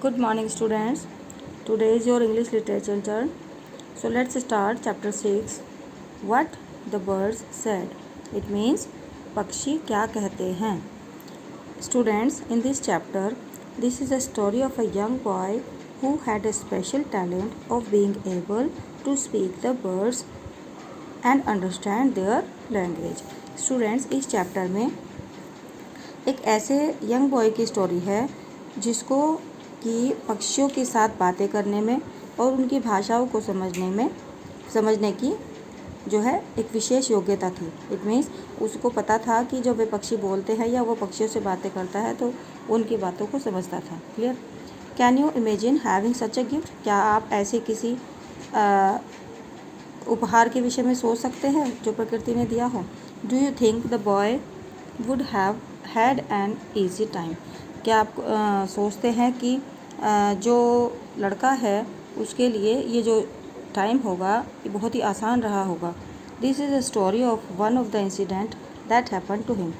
Good morning, students. Today is your English literature turn. So let's start chapter 6. What the birds said. It means पक्षी क्या कहते हैं. Students, in this chapter, this is a story of a young boy who had a special talent of being able to speak the birds and understand their language. Students, इस chapter में एक ऐसे young boy की story है जिसको कि पक्षियों के साथ बातें करने में और उनकी भाषाओं को समझने की जो है एक विशेष योग्यता थी. इट मीन्स उसको पता था कि जब वे पक्षी बोलते हैं या वो पक्षियों से बातें करता है तो उनकी बातों को समझता था. Clear. Can you imagine having such a gift. क्या आप ऐसे किसी उपहार के विषय में सोच सकते हैं जो प्रकृति ने दिया हो. Do you think the boy would have had an easy time. क्या आप सोचते हैं कि जो लड़का है उसके लिए ये जो टाइम होगा ये बहुत ही आसान रहा होगा. This is a story of one of the incident that happen to him.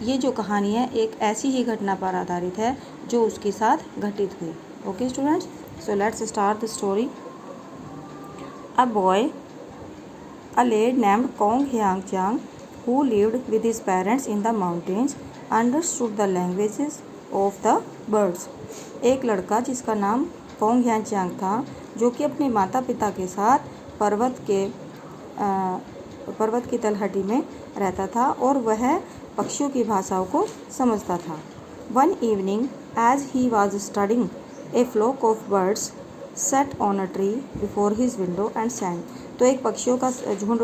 ये जो कहानी है एक ऐसी ही घटना पर आधारित है जो उसके साथ घटित हुई. Okay students, so let's start the story. A boy, a lad named Kong Hyang Chang, who lived with his parents in the mountains, understood the languages of the birds. एक लड़का जिसका नाम कोंग ह्यान चांग था जो कि अपने माता पिता के साथ पर्वत की तलहटी में रहता था और वह पक्षियों की भाषाओं को समझता था. One evening as he was studying a flock of birds sat on a tree before his window and sang. तो एक पक्षियों का झुंड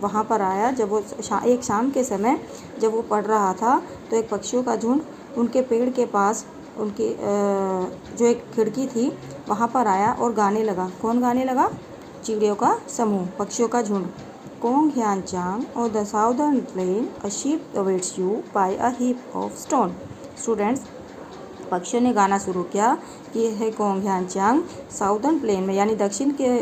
वहाँ पर आया जब वो एक शाम के समय जब वो पढ़ रहा था तो एक पक्षियों का झुंड उनके पेड़ के पास उनकी जो एक खिड़की थी वहाँ पर आया और गाने लगा. कौन गाने लगा. चिड़ियों का समूह, पक्षियों का झुंड. कोंग ह्यान चांग और the southern plain a sheep awaits you by a heap of stone. Students, पक्षियों ने गाना शुरू किया कि है कोंग ह्यान चांग, साउदर्न प्लेन में यानी दक्षिण के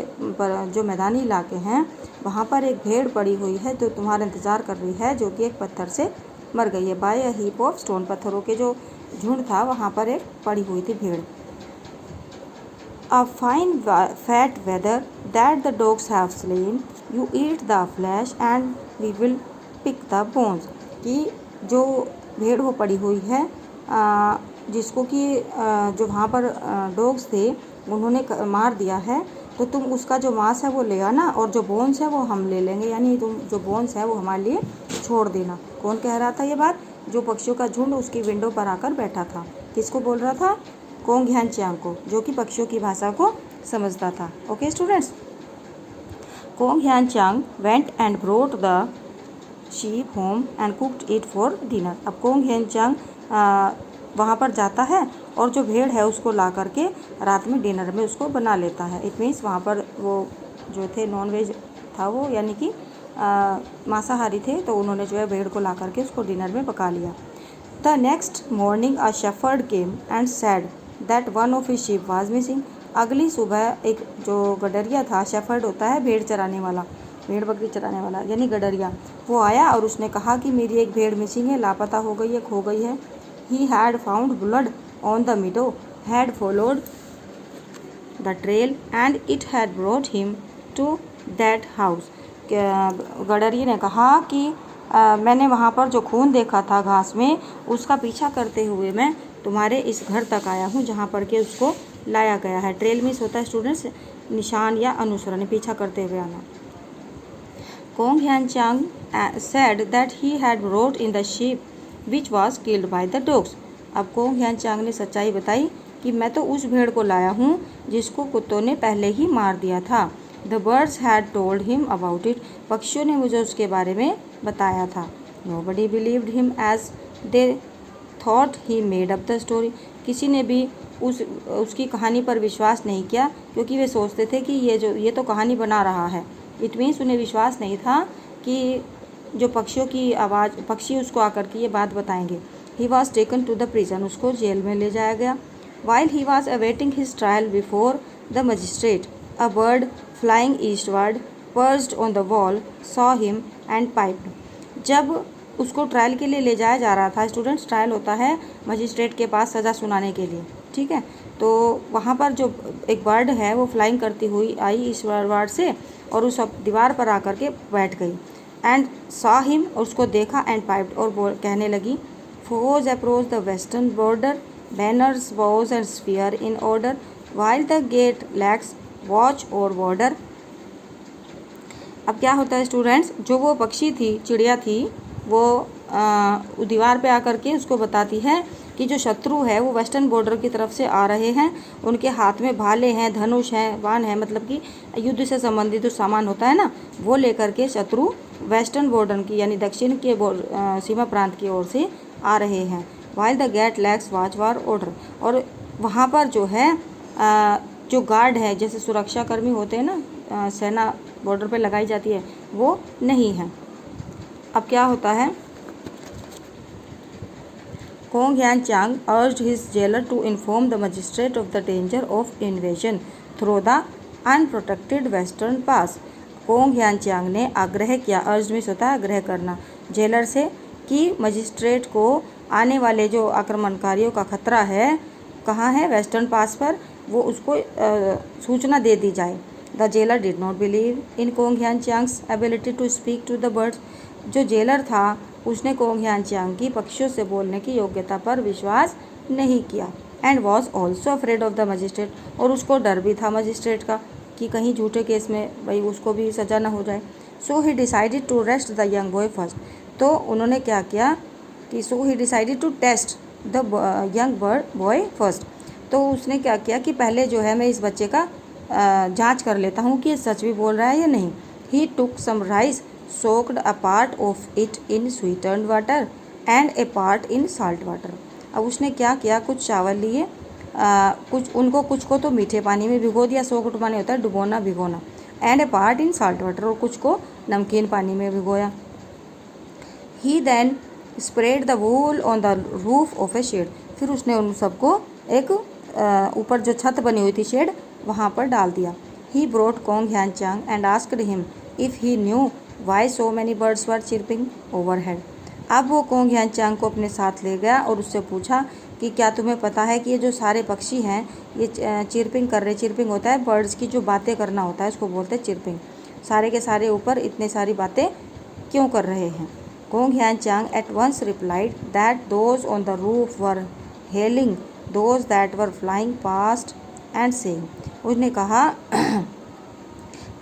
जो मैदानी इलाके हैं वहाँ पर एक भेड़ पड़ी हुई है जो तुम्हारा इंतज़ार कर रही है जो कि एक पत्थर से मर गई है. By a heap of stone, पत्थरों के जो झुंड था वहाँ पर एक पड़ी हुई थी भेड़. A fine fat wether that the dogs have slain you eat the flesh and we will pick the bones. कि जो भेड़ वो पड़ी हुई है जिसको कि जो वहाँ पर डॉग्स थे उन्होंने मार दिया है तो तुम उसका जो मांस है वो ले आना और जो बोन्स है वो हम ले लेंगे, यानी तुम जो बोन्स है वो हमारे लिए छोड़ देना. कौन कह रहा था ये बात. जो पक्षियों का झुंड उसकी विंडो पर आकर बैठा था. किसको बोल रहा था. कोंग ह्यान चांग को, जो कि पक्षियों की भाषा को समझता था. Okay students, Kong Hyan Chang went and brought the sheep home and cooked it for dinner. अब कोंग ह्यान चांग वहाँ पर जाता है और जो भेड़ है उसको ला करके रात में डिनर में उसको बना लेता है. इट मीन्स वहाँ पर वो जो थे नॉन वेज था वो, यानी कि मांसाहारी थे, तो उन्होंने जो है भेड़ को ला करके उसको डिनर में पका लिया. The next morning a shepherd came and sad that one of his sheep was missing. अगली सुबह एक जो गडरिया था, शेफर्ड होता है भेड़ चराने वाला, भेड़ बकरी चराने वाला यानी गडरिया, वो आया और उसने कहा कि मेरी एक भेड़ मिसिंग है, लापता हो गई है, खो गई है. He had found blood on the meadow, had followed the trail and it had brought him to that house. गडरिया ने कहा कि मैंने वहाँ पर जो खून देखा था घास में उसका पीछा करते हुए मैं तुम्हारे इस घर तक आया हूँ जहाँ पर के उसको लाया गया है. ट्रेल मीन्स होता है स्टूडेंट्स निशान या अनुसरण, पीछा करते हुए आना. Kong Hyan Chang said that he had brought in the sheep which was killed by the dogs. अब कोंग ह्यान चांग ने सच्चाई बताई कि मैं तो उस भेड़ को लाया हूँ जिसको कुत्तों ने पहले ही मार दिया था. The birds had told him about it. पक्षियों ने मुझे उसके बारे में बताया था. Nobody believed him as they thought he made up the story. किसी ने भी उसकी कहानी पर विश्वास नहीं किया क्योंकि वे सोचते थे कि ये तो कहानी बना रहा है. इट मीन्स उन्हें विश्वास नहीं था कि जो पक्षियों की आवाज़, पक्षी उसको आकर के ये बात बताएंगे. He was taken to the prison. उसको जेल में ले जाया गया. While he was awaiting his trial before the magistrate a bird flying eastward perched on the wall saw him and piped. जब उसको ट्रायल के लिए ले जाया जा रहा था, स्टूडेंट्स ट्रायल होता है मजिस्ट्रेट के पास सज़ा सुनाने के लिए, ठीक है। तो वहाँ पर जो एक बर्ड है वो फ्लाइंग करती हुई आई इस वार्ड से और उस दीवार पर आकर के बैठ गई। एंड सॉ हिम, और उसको देखा, एंड पाइप्ड, और कहने लगी, force approach the western border, banners, bows and spear in order, while the gate lakhs watch or border. अब क्या होता है स्टूडेंट्स, जो वो पक्षी थी, चिड़िया थी, वो दीवार पे आकर के उसको बताती है कि जो शत्रु है वो वेस्टर्न बॉर्डर की तरफ से आ रहे हैं, उनके हाथ में भाले हैं, धनुष हैं, बाण है, मतलब कि युद्ध से संबंधित जो सामान होता है ना, वो लेकर के शत्रु वेस्टर्न बॉर्डर की यानी दक्षिण के सीमा प्रांत की ओर से आ रहे हैं। While the gate lakhs watch war order, और वहाँ पर जो है जो गार्ड है, जैसे सुरक्षाकर्मी होते हैं ना, सेना बॉर्डर पे लगाई जाती है, वो नहीं है। अब क्या होता है, Kong Yan Chang urged his jailer to inform the magistrate of the danger of invasion through the unprotected western pass। Kong Hyan चांग ने आग्रह किया, अर्ज में होता है आग्रह करना, जेलर से कि मजिस्ट्रेट को आने वाले जो आक्रमणकारियों का खतरा है, कहाँ है, वेस्टर्न पास पर, वो उसको सूचना दे दी जाए। The jailer did not believe in Kong Hyan Chang's ability to speak to the birds. जो जेलर था उसने कोंग ह्यान चांग की पक्षियों से बोलने की योग्यता पर विश्वास नहीं किया। And was also afraid of the magistrate, और उसको डर भी था मजिस्ट्रेट का कि कहीं झूठे केस में भाई उसको भी सज़ा ना हो जाए। So he decided to arrest the young boy first. तो उन्होंने क्या किया कि so he decided to test the young boy first. तो उसने क्या किया कि पहले जो है मैं इस बच्चे का जांच कर लेता हूँ कि ये सच भी बोल रहा है या नहीं। He took some rice, soaked a part of it in sweetened water and a part in salt water। अब उसने क्या किया, कुछ चावल लिए, कुछ को तो मीठे पानी में भिगो दिया, सोक्ड माने होता है डुबोना, भिगोना, and a part in salt water, और कुछ को नमकीन पानी में भिगोया। He then spread the wool on the roof of a shed. फिर उसने उन सबको एक ऊपर जो छत बनी हुई थी शेड, वहाँ पर डाल दिया। ही brought Kong Hyan Chang and asked him if he knew why so many birds were chirping overhead. अब वो कोंग ह्यान चांग को अपने साथ ले गया और उससे पूछा कि क्या तुम्हें पता है कि ये जो सारे पक्षी हैं ये चिरपिंग कर रहे, चिरपिंग होता है बर्ड्स की जो बातें करना होता है, उसको बोलते हैं चिरपिंग, सारे के सारे ऊपर इतने सारी बातें क्यों कर रहे हैं। Kong Hyan Chang at once replied that those on the roof were hailing those that were flying past and saying. उसने कहा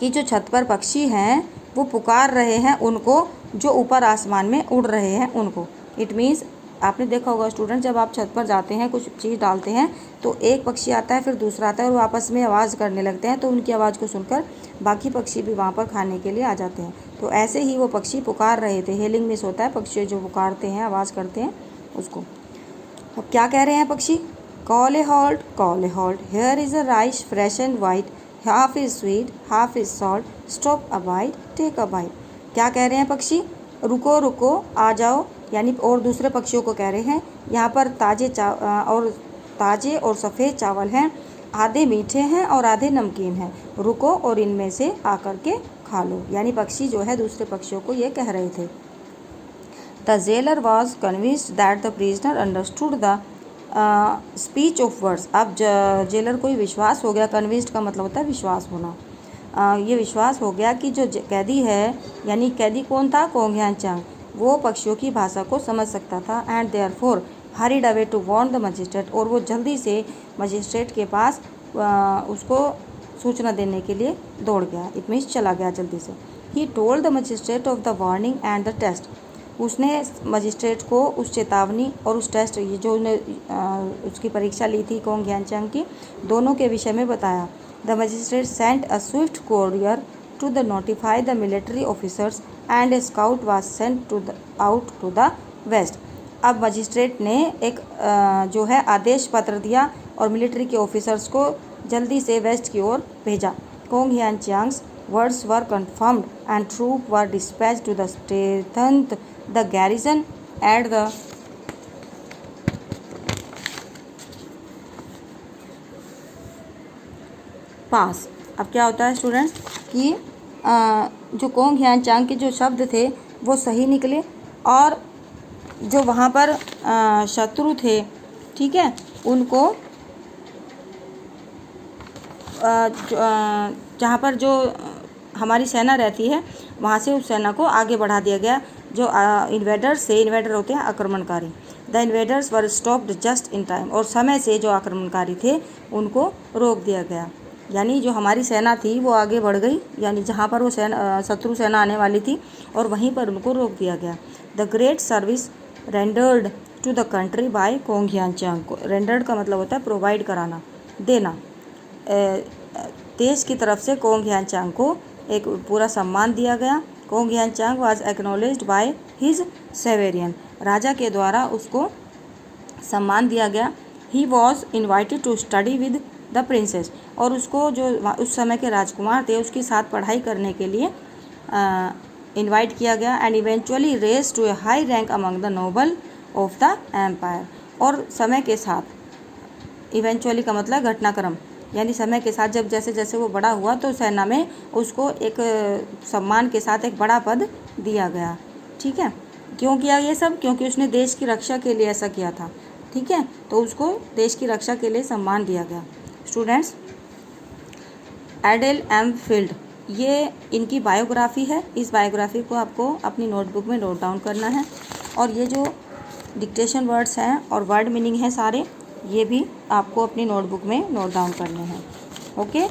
कि जो छत पर पक्षी हैं वो पुकार रहे हैं उनको जो ऊपर आसमान में उड़ रहे हैं उनको। इट मीन्स आपने देखा होगा स्टूडेंट, जब आप छत पर जाते हैं कुछ चीज़ डालते हैं तो एक पक्षी आता है, फिर दूसरा आता है, और वो आपस में आवाज़ करने लगते हैं, तो उनकी आवाज़ को सुनकर बाकी पक्षी भी वहाँ पर खाने के लिए आ जाते हैं। तो ऐसे ही वो पक्षी पुकार रहे थे। हेलिंग मिस होता है पक्षी जो पुकारते हैं, आवाज़ करते हैं उसको। अब क्या कह रहे हैं पक्षी, call a halt, here is a rice fresh and white, half is sweet half is salt, stop a bite take a bite. क्या कह रहे हैं पक्षी, रुको रुको आ जाओ, यानी और दूसरे पक्षियों को कह रहे हैं यहाँ पर ताज़े और सफ़ेद चावल हैं, आधे मीठे हैं और आधे नमकीन हैं, रुको और इनमें से आकर के खा लो। यानी पक्षी जो है दूसरे पक्षियों को ये कह रहे थे। The jailer was convinced that the prisoner understood the speech of words. अब जेलर को विश्वास हो गया, कन्विंस्ड का मतलब होता है विश्वास होना, ये विश्वास हो गया कि जो कैदी है, यानी कैदी कौन था, कोंग ह्यान चांग, वो पक्षियों की भाषा को समझ सकता था। And therefore hurried away to warn the magistrate, और वो जल्दी से मजिस्ट्रेट के पास उसको सूचना देने के लिए दौड़ गया, इट मीन्स चला गया जल्दी से। He told the magistrate of the warning and the test. उसने मजिस्ट्रेट को उस चेतावनी और उस टेस्ट, ये जो उसकी परीक्षा ली थी कोंग ह्यान चांग की, दोनों के विषय में बताया। The magistrate sent a swift courier to notify the military officers and a scout was sent out to the west। अब मजिस्ट्रेट ने एक जो है आदेश पत्र दिया और मिलिट्री के ऑफिसर्स को जल्दी से वेस्ट की ओर भेजा। Kong Hyan Chang's words were confirmed and troops were dispatched to strengthen the garrison at the पास। अब क्या होता है स्टूडेंट्स कि जो कोंग ह्यान चांग के जो शब्द थे वो सही निकले, और जो वहाँ पर शत्रु थे, ठीक है, उनको जहाँ पर जो हमारी सेना रहती है वहाँ से उस सेना को आगे बढ़ा दिया गया। जो इन्वेडर होते हैं आक्रमणकारी। The invaders were stopped just in time, और समय से जो आक्रमणकारी थे उनको रोक दिया गया। यानी जो हमारी सेना थी वो आगे बढ़ गई, यानी जहाँ पर वो शत्रु सेना आने वाली थी और वहीं पर उनको रोक दिया गया। The great service rendered to the country by Kong Hyanchang. को रेंडर्ड का मतलब होता है प्रोवाइड कराना, देना। देश की तरफ से कोंग ह्यानचांग को एक पूरा सम्मान दिया गया। Kong Hyanchang was acknowledged by his sovereign. राजा के द्वारा उसको सम्मान दिया गया। He was invited to study with the princess, और उसको जो उस समय के राजकुमार थे उसके साथ पढ़ाई करने के लिए इन्वाइट किया गया। And eventually rose to a high rank among the noble of the empire. और समय के साथ, इवेंचुअली का मतलब घटनाक्रम, यानी समय के साथ जब जैसे जैसे वो बड़ा हुआ तो सेना में उसको एक सम्मान के साथ एक बड़ा पद दिया गया। ठीक है, क्यों किया ये सब? क्योंकि उसने देश की रक्षा के लिए ऐसा किया था। ठीक है, तो उसको देश की रक्षा के लिए सम्मान दिया गया। स्टूडेंट्स, एडेल एम फील्ड, ये इनकी बायोग्राफी है। इस बायोग्राफी को आपको अपनी नोटबुक में नोट डाउन करना है। और ये जो डिक्टेशन वर्ड्स हैं और वर्ड मीनिंग है सारे, ये भी आपको अपनी नोटबुक में नोट डाउन करने हैं। ओके,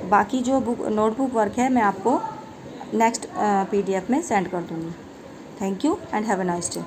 बाकी जो नोटबुक वर्क है मैं आपको नेक्स्ट PDF में सेंड कर दूँगी। Thank you and have a nice day.